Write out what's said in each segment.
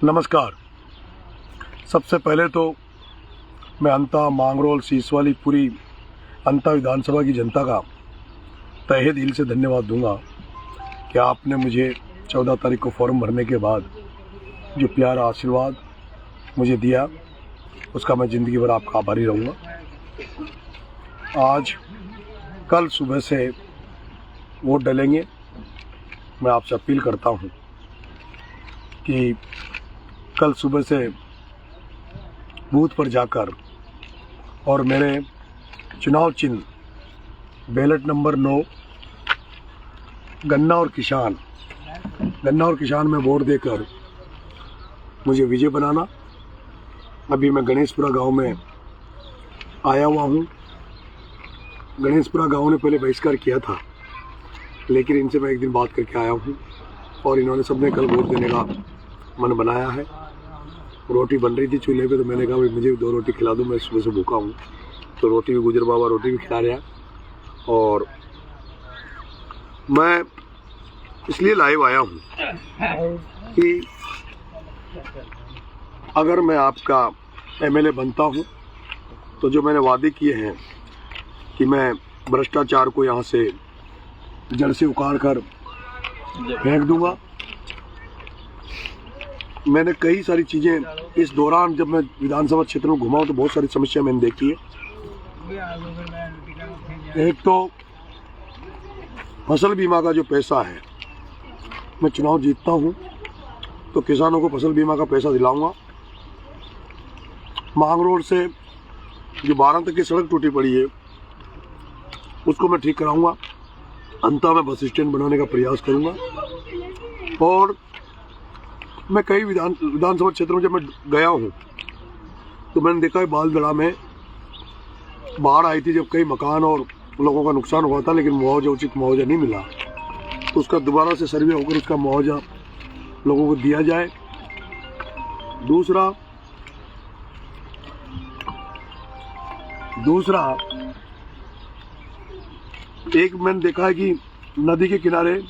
नमस्कार। सबसे पहले तो मैं अंता, मांगरोल, सीसवाली, पूरी अंता विधानसभा की जनता का तहे दिल से धन्यवाद दूंगा कि आपने मुझे 14 तारीख को फॉर्म भरने के बाद जो प्यारा आशीर्वाद मुझे दिया, उसका मैं ज़िंदगी भर आपका आभारी रहूँगा। आज कल सुबह से वोट डालेंगे। मैं आपसे अपील करता हूँ कि कल सुबह से बूथ पर जाकर और मेरे चुनाव चिन्ह बैलेट नंबर 9 गन्ना और किसान में वोट देकर मुझे विजय बनाना। अभी मैं गणेशपुरा गांव में आया हुआ हूं। गणेशपुरा गांव ने पहले बहिष्कार किया था, लेकिन इनसे मैं एक दिन बात करके आया हूं और इन्होंने सबने कल वोट देने का मन बनाया है। रोटी बन रही थी चूल्हे पे, तो मैंने कहा भाई मुझे 2 रोटी खिला दो, मैं सुबह से भूखा हूँ। तो रोटी भी गुजर बाबा रोटी भी खिला रहा। और मैं इसलिए लाइव आया हूँ कि अगर मैं आपका एमएलए बनता हूँ तो जो मैंने वादे किए हैं कि मैं भ्रष्टाचार को यहाँ से जड़ से उखाड़ कर फेंक दूंगा। मैंने कई सारी चीज़ें इस दौरान, जब मैं विधानसभा क्षेत्र में घुमा हूँ तो बहुत सारी समस्या मैंने देखी है। एक तो फसल बीमा का जो पैसा है, मैं चुनाव जीतता हूँ तो किसानों को फसल बीमा का पैसा दिलाऊंगा। मांगरोल से जो 12 तक की सड़क टूटी पड़ी है उसको मैं ठीक कराऊंगा। अंता में बस स्टैंड बनाने का प्रयास करूंगा। और मैं कई विधानसभा क्षेत्रों में जब मैं गया हूँ तो मैंने देखा है बालदड़ा में बाढ़ आई थी, जब कई मकान और लोगों का नुकसान हुआ था, लेकिन मुआवजा, उचित मुआवजा नहीं मिला। तो उसका दोबारा से सर्वे होकर उसका मुआवजा लोगों को दिया जाए। दूसरा एक मैंने देखा है कि नदी के किनारे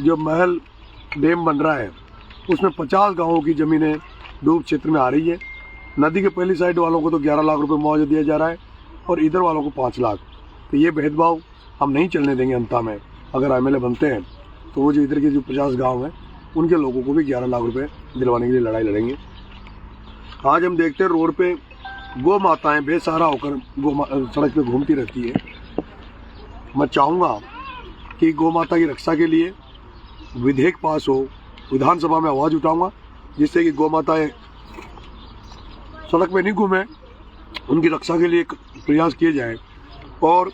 जो महल डैम बन रहा है उसमें 50 गांवों की ज़मीनें डूब क्षेत्र में आ रही है। नदी के पहली साइड वालों को तो 11 लाख रुपए मुआवजा दिया जा रहा है और इधर वालों को 5 लाख। तो ये भेदभाव हम नहीं चलने देंगे। अंता में अगर एमएलए बनते हैं तो वो जो इधर के जो 50 गांव हैं उनके लोगों को भी 11 लाख रुपए दिलवाने के लिए लड़ाई लड़ेंगे। आज हम देखते हैं रोड पे गौ माताएँ बेसहारा होकर सड़क पर घूमती रहती है। मैं चाहूँगा कि गौ माता की रक्षा के लिए विधेयक पास हो, विधानसभा में आवाज़ उठाऊंगा, जिससे कि गौ माताएँ सड़क पे नहीं घूमें, उनकी रक्षा के लिए प्रयास किए जाए और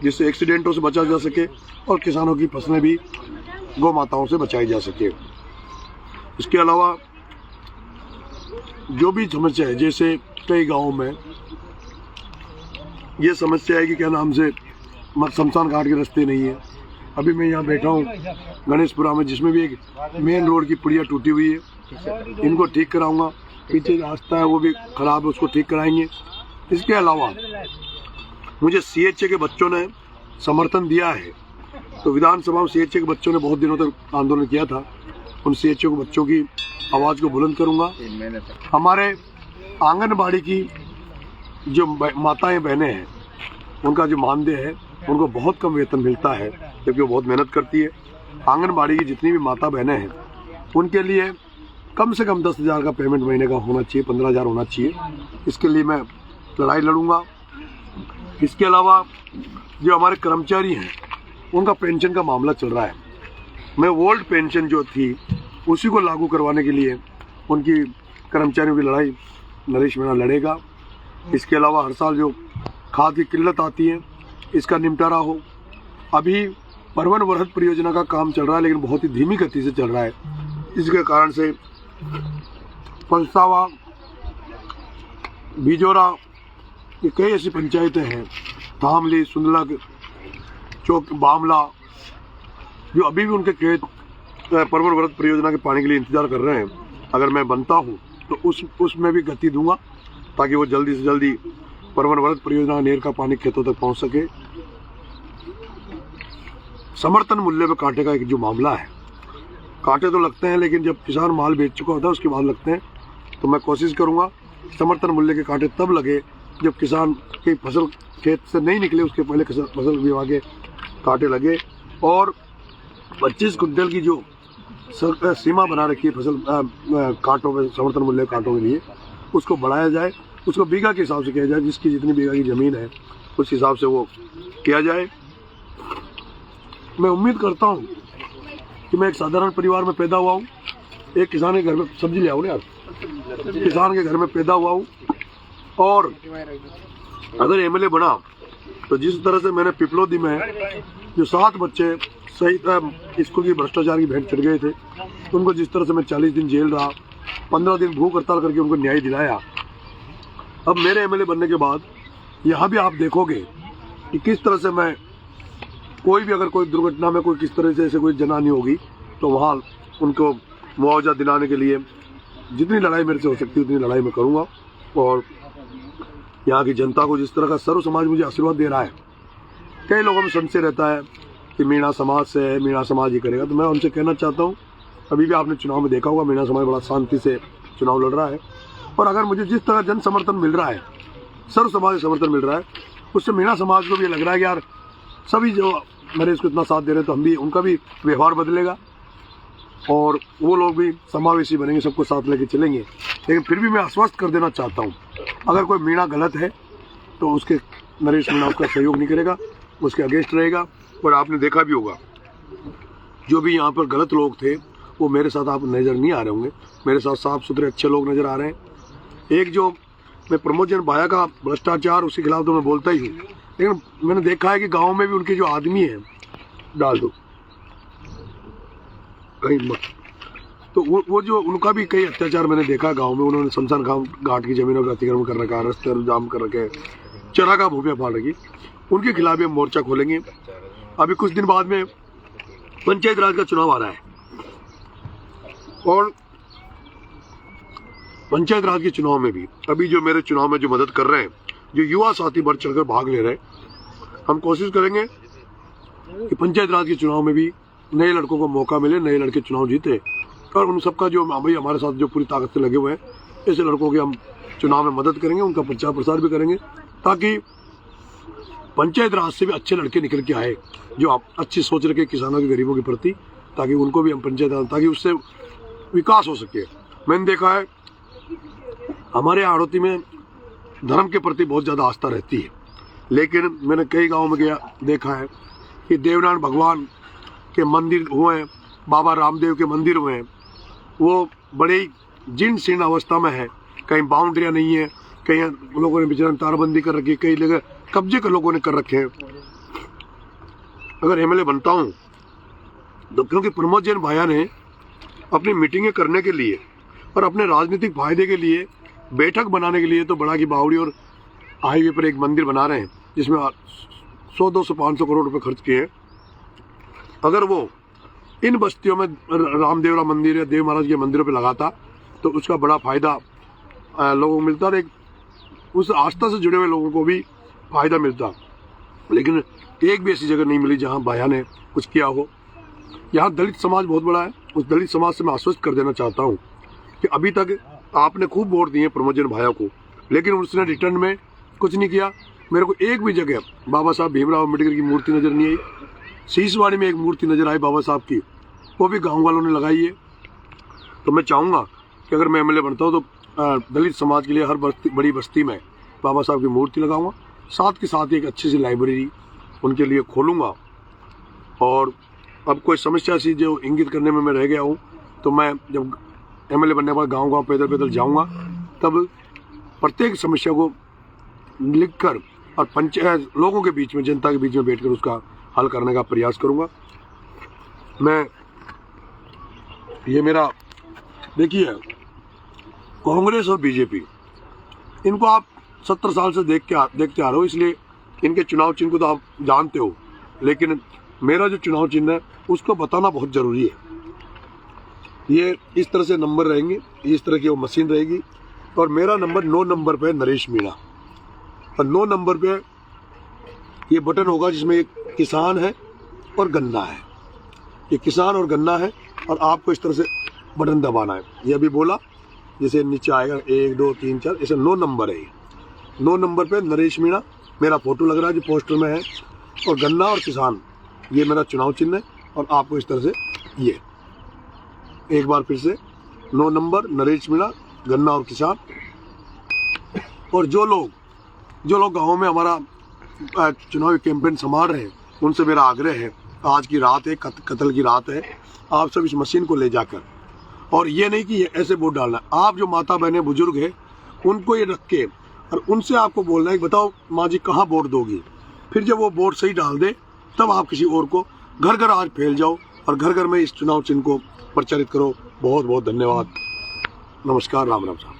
जिससे एक्सीडेंटों से बचा जा सके और किसानों की फसलें भी गौ माताओं से बचाई जा सके। इसके अलावा जो भी समस्या है, जैसे कई गाँवों में ये समस्या है कि क्या नाम से शमशान घाट के रास्ते नहीं है। अभी मैं यहाँ बैठा हूँ गणेशपुरा में, जिसमें भी एक मेन रोड की पुड़िया टूटी हुई है, इनको ठीक कराऊंगा। पीछे रास्ता है वो भी खराब है, उसको ठीक कराएंगे। इसके अलावा मुझे सीएचए के बच्चों ने समर्थन दिया है, तो विधानसभा में सीएचए के बच्चों ने बहुत दिनों तक आंदोलन किया था। उन सीएचए के बच्चों की आवाज़ को बुलंद करूँगा। हमारे आंगनबाड़ी की जो माताएँ बहनें हैं उनका जो मानदेय है, उनको बहुत कम वेतन मिलता है, जबकि वो बहुत मेहनत करती है। आंगनबाड़ी की जितनी भी माता बहनें हैं उनके लिए कम से कम 10,000 का पेमेंट महीने का होना चाहिए, 15,000 होना चाहिए। इसके लिए मैं लड़ाई लड़ूंगा। इसके अलावा जो हमारे कर्मचारी हैं उनका पेंशन का मामला चल रहा है। मैं ओल्ड पेंशन जो थी उसी को लागू करवाने के लिए उनकी कर्मचारियों की लड़ाई नरेश मीणा लड़ेगा। इसके अलावा हर साल जो खाद की किल्लत आती है, इसका निपटारा हो। अभी परवन वरहत परियोजना का काम चल रहा है, लेकिन बहुत ही धीमी गति से चल रहा है। इसके कारण से पंसावा, बिजोरा, ये कई ऐसी पंचायतें हैं, धामली, सुंदलग, चौक, बामला, जो अभी भी उनके खेत परवन वरहत परियोजना के पानी के लिए इंतजार कर रहे हैं। अगर मैं बनता हूँ तो उसमें भी गति दूंगा, ताकि वो जल्दी से जल्दी परवन वरहत परियोजना नेर का पानी खेतों तक पहुँच सके। समर्थन मूल्य पे कांटे का एक जो मामला है कांटे तो लगते हैं, लेकिन जब किसान माल बेच चुका होता है उसके बाद लगते हैं। तो मैं कोशिश करूँगा समर्थन मूल्य के कांटे तब लगे जब किसान की फसल खेत से नहीं निकले, उसके पहले फसल विभाग के कांटे लगे। और 25 कुंटल की जो सीमा बना रखी है फसल कांटों में, समर्थन मूल्य कांटों के लिए, उसको बढ़ाया जाए, उसको बीघा के हिसाब से किया जाए, जिसकी जितनी बीघा की ज़मीन है उस हिसाब से वो किया जाए। मैं उम्मीद करता हूँ कि मैं एक साधारण परिवार में पैदा हुआ हूँ, एक किसान के घर में, सब्जी ले आओ ना यार, किसान के घर में पैदा हुआ हूँ। और अगर एमएलए बना तो जिस तरह से मैंने पिपलोदी में जो 7 बच्चे सही स्कूल की भ्रष्टाचार की भेंट चढ़ गए थे, उनको जिस तरह से मैं 40 दिन जेल रहा, 15 दिन भूख हड़ताल करके उनको न्याय दिलाया, अब मेरे एमएलए बनने के बाद यहाँ भी आप देखोगे कि किस तरह से मैं कोई भी, अगर कोई दुर्घटना में कोई किस तरह से ऐसे कोई जनानी होगी तो वहाँ उनको मुआवजा दिलाने के लिए जितनी लड़ाई मेरे से हो सकती है उतनी लड़ाई मैं करूँगा। और यहाँ की जनता को जिस तरह का सर्व समाज मुझे आशीर्वाद दे रहा है, कई लोगों में संशय रहता है कि मीणा समाज से है, मीणा समाज ही करेगा, तो मैं उनसे कहना चाहता हूँ, अभी भी आपने चुनाव में देखा होगा मीणा समाज बड़ा शांति से चुनाव लड़ रहा है। और अगर मुझे जिस तरह जन समर्थन मिल रहा है, सर्व समाज समर्थन मिल रहा है, उससे मीणा समाज को भी लग रहा है कि यार सभी जो मेरे इसको इतना साथ दे रहे हैं तो हम भी, उनका भी व्यवहार बदलेगा और वो लोग भी समावेशी बनेंगे, सबको साथ लेके चलेंगे। लेकिन फिर भी मैं आश्वस्त कर देना चाहता हूँ, अगर कोई मीणा गलत है तो उसके नरेश मीणा उसका सहयोग नहीं करेगा, उसके अगेंस्ट रहेगा। और आपने देखा भी होगा जो भी यहाँ पर गलत लोग थे वो मेरे साथ आप नज़र नहीं आ रहे होंगे, मेरे साथ साफ सुथरे अच्छे लोग नज़र आ रहे हैं। एक जो मैं प्रमोद भाया का भ्रष्टाचार, उसके खिलाफ तो मैं बोलता ही हूँ, लेकिन मैंने देखा है कि गाँव में भी उनके जो आदमी हैं, डाल दो कहीं मत, तो वो जो उनका भी कई अत्याचार मैंने देखा गांव में। उन्होंने शमशान घाट की जमीनों का अतिक्रमण कर रखा, रास्ते जाम कर रखे, चरागाह भूमिया फाड़ रखी, उनके खिलाफ भी हम मोर्चा खोलेंगे। अभी कुछ दिन बाद में पंचायत राज का चुनाव आ रहा है और पंचायत राज के चुनाव में भी अभी जो मेरे चुनाव में जो मदद कर रहे हैं, जो युवा साथी बढ़ चढ़कर भाग ले रहे हैं, हम कोशिश करेंगे कि पंचायत राज के चुनाव में भी नए लड़कों को मौका मिले, नए लड़के चुनाव जीते। और उन सबका जो भाई हमारे साथ जो पूरी ताकत से लगे हुए हैं, ऐसे लड़कों की हम चुनाव में मदद करेंगे, उनका प्रचार प्रसार भी करेंगे, ताकि पंचायत राज से भी अच्छे लड़के निकल के आए जो आप अच्छी सोच रखे किसानों के, गरीबों के प्रति, ताकि उनको भी हम पंचायत राज, ताकि उससे विकास हो सके। मैंने देखा है हमारे आड़ोती में धर्म के प्रति बहुत ज़्यादा आस्था रहती है, लेकिन मैंने कई गाँव में गया देखा है कि देवनारायण भगवान के मंदिर हुए हैं, बाबा रामदेव के मंदिर हुए हैं, वो बड़े जीर्ण शीर्ण अवस्था में है, कहीं बाउंड्रियाँ नहीं है, कहीं लोगों ने बेचारे तारबंदी कर रखी है, कई जगह कब्जे के लोगों ने कर रखे हैं। अगर एमएलए बनता हूँ तो क्योंकि प्रमोद जैन भाया ने अपनी मीटिंगें करने के लिए और अपने राजनीतिक फायदे के लिए, बैठक बनाने के लिए तो बड़ा की बावड़ी और हाईवे पर एक मंदिर बना रहे हैं जिसमें 100, 200, 500 करोड़ रुपए खर्च किए हैं। अगर वो इन बस्तियों में रामदेवरा मंदिर या देव महाराज के मंदिरों पे लगाता तो उसका बड़ा फायदा लोगों को मिलता और एक उस आस्था से जुड़े हुए लोगों को भी फायदा मिलता। लेकिन एक भी ऐसी जगह नहीं मिली जहां भाया ने कुछ किया हो। यहाँ दलित समाज बहुत बड़ा है, उस दलित समाज से मैं आश्वस्त कर देना चाहता हूँ कि अभी तक आपने खूब वोट दिए प्रमोद जैन भाया को, लेकिन उसने रिटर्न में कुछ नहीं किया। मेरे को एक भी जगह बाबा साहब भीमराव अम्बेडकर की मूर्ति नज़र नहीं आई। शीशवाड़ी में एक मूर्ति नज़र आई बाबा साहब की, वो भी गाँव वालों ने लगाई है। तो मैं चाहूँगा कि अगर मैं एमएलए बनता हूँ तो दलित समाज के लिए हर बड़ी बस्ती में बाबा साहब की मूर्ति लगाऊंगा, साथ के साथ एक अच्छी सी लाइब्रेरी उनके लिए खोलूँगा। और अब कोई समस्या सी जो इंगित करने में मैं रह गया हूँ, तो मैं जब एमएलए बनने के बाद गाँव पैदल पैदल जाऊँगा, तब प्रत्येक समस्या को लिखकर और पंचायत लोगों के बीच में, जनता के बीच में बैठकर उसका हल करने का प्रयास करूँगा। मैं ये मेरा देखिए, कांग्रेस और बीजेपी, इनको आप 70 साल से देखते आ रहे हो, इसलिए इनके चुनाव चिन्ह को तो आप जानते हो, लेकिन मेरा जो चुनाव चिन्ह है उसको बताना बहुत ज़रूरी है। ये इस तरह से नंबर रहेंगे, इस तरह की वो मशीन रहेगी, और मेरा नंबर 9 नंबर पे नरेश मीणा, और 9 नंबर पे ये बटन होगा जिसमें एक किसान है और गन्ना है। ये किसान और गन्ना है, और आपको इस तरह से बटन दबाना है। ये अभी बोला, जैसे नीचे आएगा 1 2 3 4, ऐसे 9 नंबर है। ये 9 नंबर पे नरेश मीणा मेरा फोटो लग रहा है जो पोस्टर में है, और गन्ना और किसान ये मेरा चुनाव चिन्ह है। और आपको इस तरह से ये एक बार फिर से 9 नंबर नरेश मीणा, गन्ना और किसान। और जो लोग गाँव में हमारा चुनावी कैंपेन संभाल रहे हैं, उनसे मेरा आग्रह है, आज की रात है, कत्ल की रात है, आप सब इस मशीन को ले जाकर, और ये नहीं कि ये ऐसे वोट डालना, आप जो माता बहनें बुजुर्ग हैं उनको ये रख के और उनसे आपको बोलना है कि बताओ माँ जी कहाँ वोट दोगी। फिर जब वो वोट सही डाल दे तब आप किसी और को घर घर आज फैल जाओ और घर घर में इस चुनाव चिन्ह को प्रचारित करो। बहुत बहुत धन्यवाद। नमस्कार। राम राम साहब।